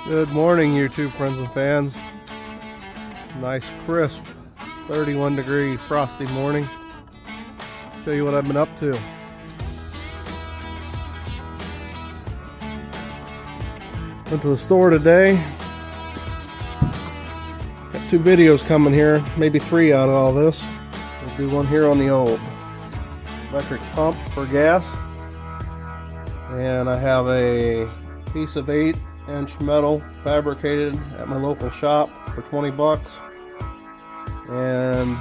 Good morning, YouTube friends and fans. Nice, crisp, 31-degree frosty morning. Show you what I've been up to. Went to the store today. Got 2 videos coming here, maybe 3 out of all this. We'll do one here on the old electric pump for gas. And I have a piece of 8-inch metal fabricated at my local shop for 20 bucks. And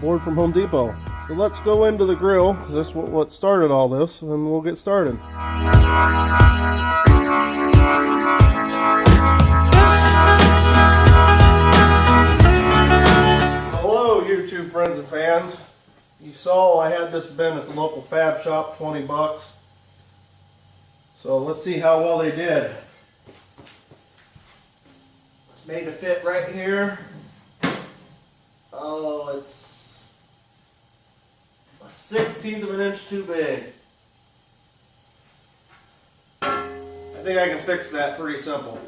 board from Home Depot. So let's go into the grill, because that's what started all this, and we'll get started. Hello, YouTube friends and fans. You saw I had this bin at the local fab shop, 20 bucks. So let's see how well they did. It's made to fit right here. Oh, it's a 1/16 of an inch too big. I think I can fix that pretty simple.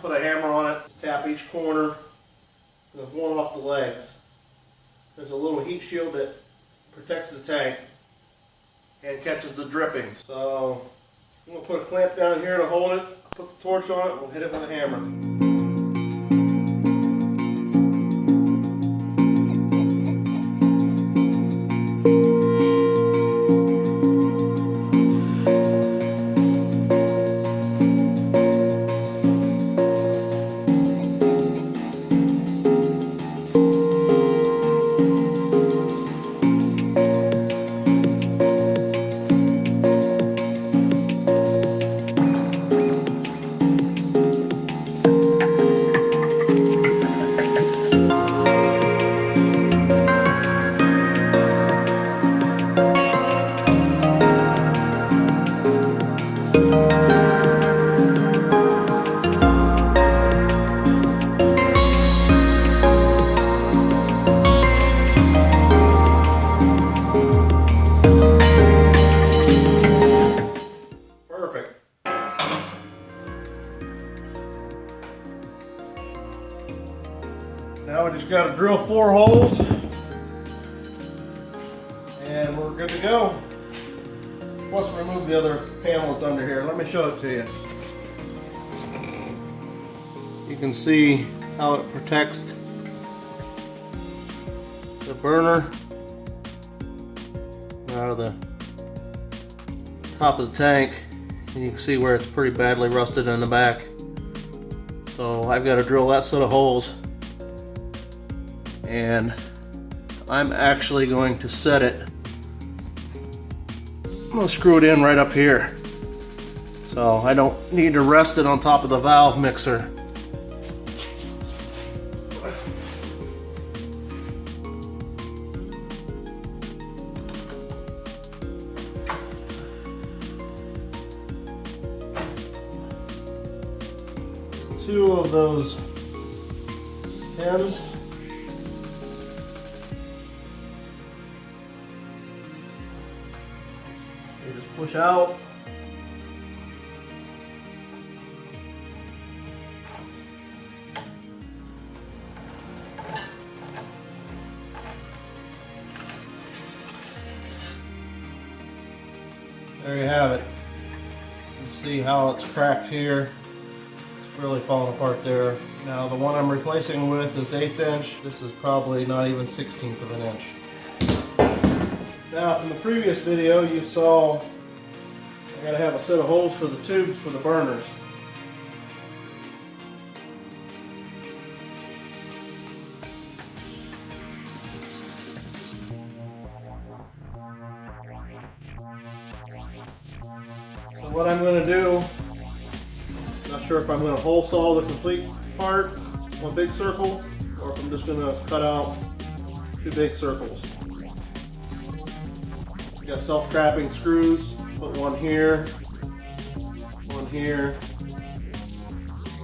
Put a hammer on it, tap each corner, and one off the legs. There's a little heat shield that protects the tank and catches the dripping. So I'm going to put a clamp down here to hold it, put the torch on it, we'll hit it with a hammer. Now we just got to drill 4 holes and we're good to go. Plus remove the other panel that's under here. Let me show it to you. You can see how it protects the burner out of the top of the tank, and you can see where it's pretty badly rusted in the back. So I've got to drill that set of holes, and I'm actually going to set it. I'm going to screw it in right up here, so I don't need to rest it on top of the valve mixer. Two of those pins. You just push out. There you have it. You can see how it's cracked here. Really falling apart there. Now the one I'm replacing with is 1/8 inch. This is probably not even 1/16 of an inch. Now from the previous video you saw I gotta have a set of holes for the tubes for the burners. So what I'm going to do, not sure if I'm going to hole saw the complete part, one big circle, or if I'm just going to cut out 2 big circles. Got self-trapping screws, put one here,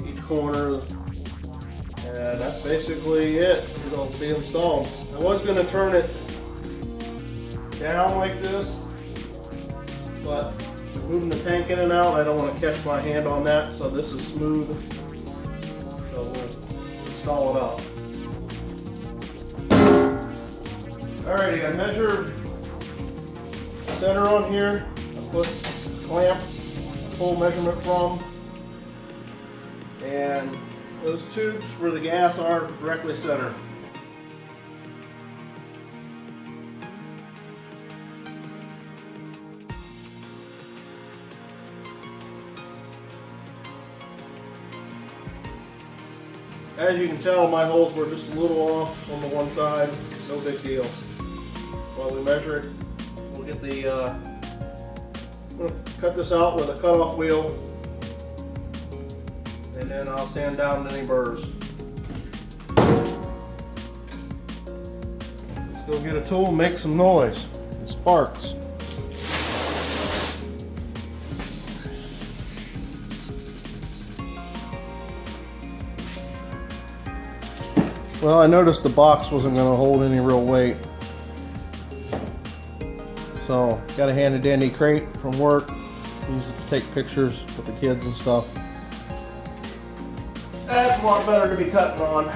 each corner, and that's basically it. It'll be installed. I was going to turn it down like this, but moving the tank in and out, I don't want to catch my hand on that, so this is smooth So we'll install it up. Alrighty, I measured the center on here. I put the clamp, full measurement from, and those tubes where the gas are directly center. As you can tell, my holes were just a little off on the one side. No big deal. While we measure it, we'll get the we'll cut this out with a cutoff wheel, and then I'll sand down any burrs. Let's go get a tool and make some noise. It sparks. Well, I noticed the box wasn't going to hold any real weight. So, got a handy dandy crate from work. Use it to take pictures with the kids and stuff. That's a lot better to be cutting on.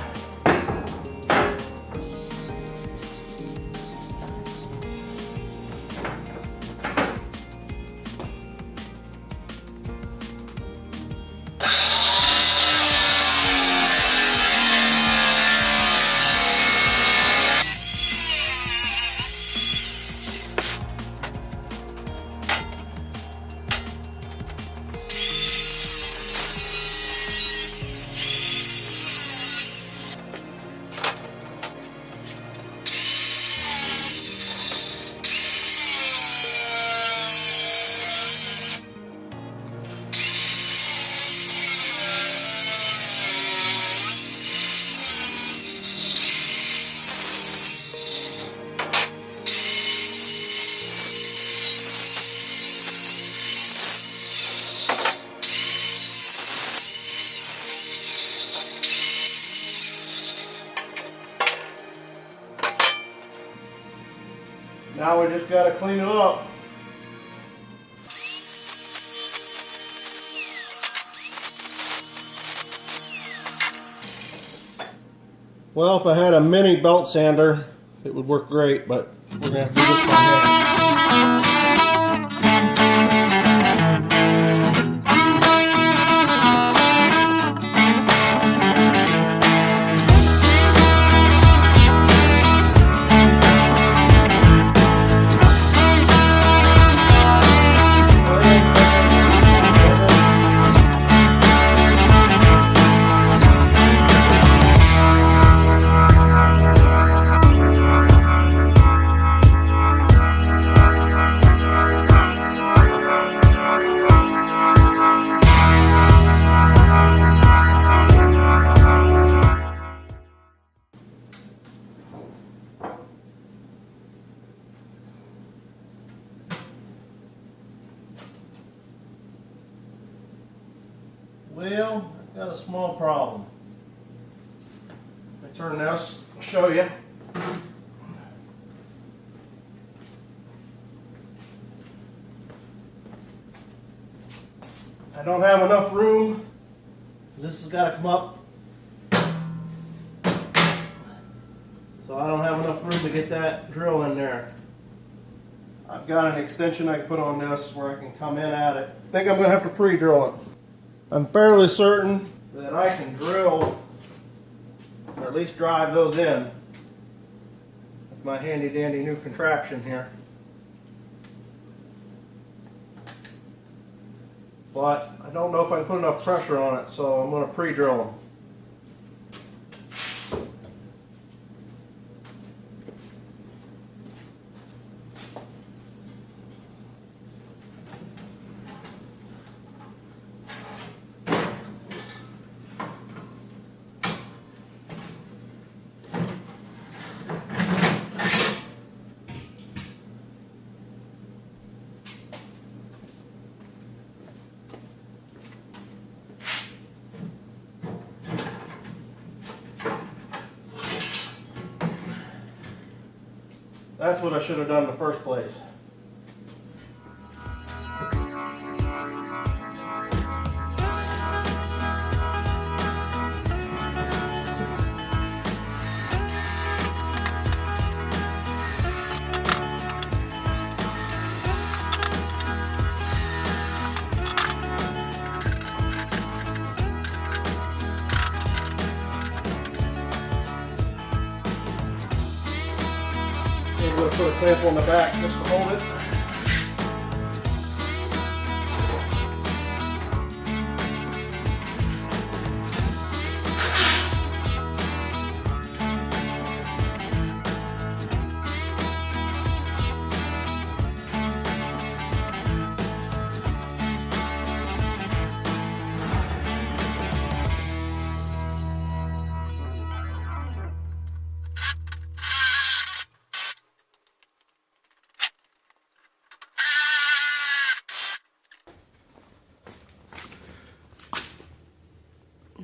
Now we just got to clean it up. Well, if I had a mini belt sander, it would work great, but we're going to have to do this by hand. Well, I've got a small problem. Let me turn this, I'll show you. I don't have enough room. This has got to come up. So I don't have enough room to get that drill in there. I've got an extension I can put on this where I can come in at it. I think I'm going to have to pre-drill it. I'm fairly certain that I can drill, or at least drive those in. That's my handy dandy new contraption here. But I don't know if I can put enough pressure on it, so I'm going to pre-drill them. That's what I should have done in the first place. going to put a clamp on the back just to hold it.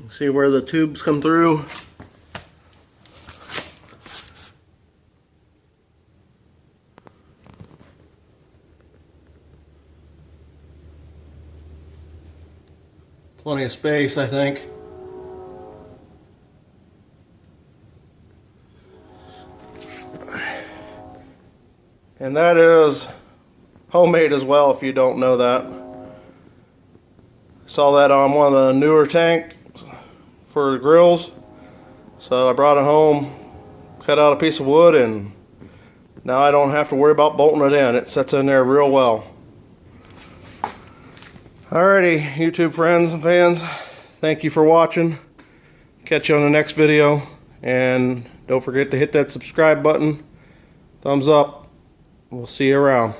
See where the tubes come through? Plenty of space, I think. And that is homemade as well, if you don't know that. Saw that on one of the newer tanks for grills, so I brought it home, cut out a piece of wood, and now I don't have to worry about bolting it in. It sits in there real well. Alrighty, YouTube friends and fans, thank you for watching. Catch you on the next video, and don't forget to hit that subscribe button. Thumbs up. We'll see you around.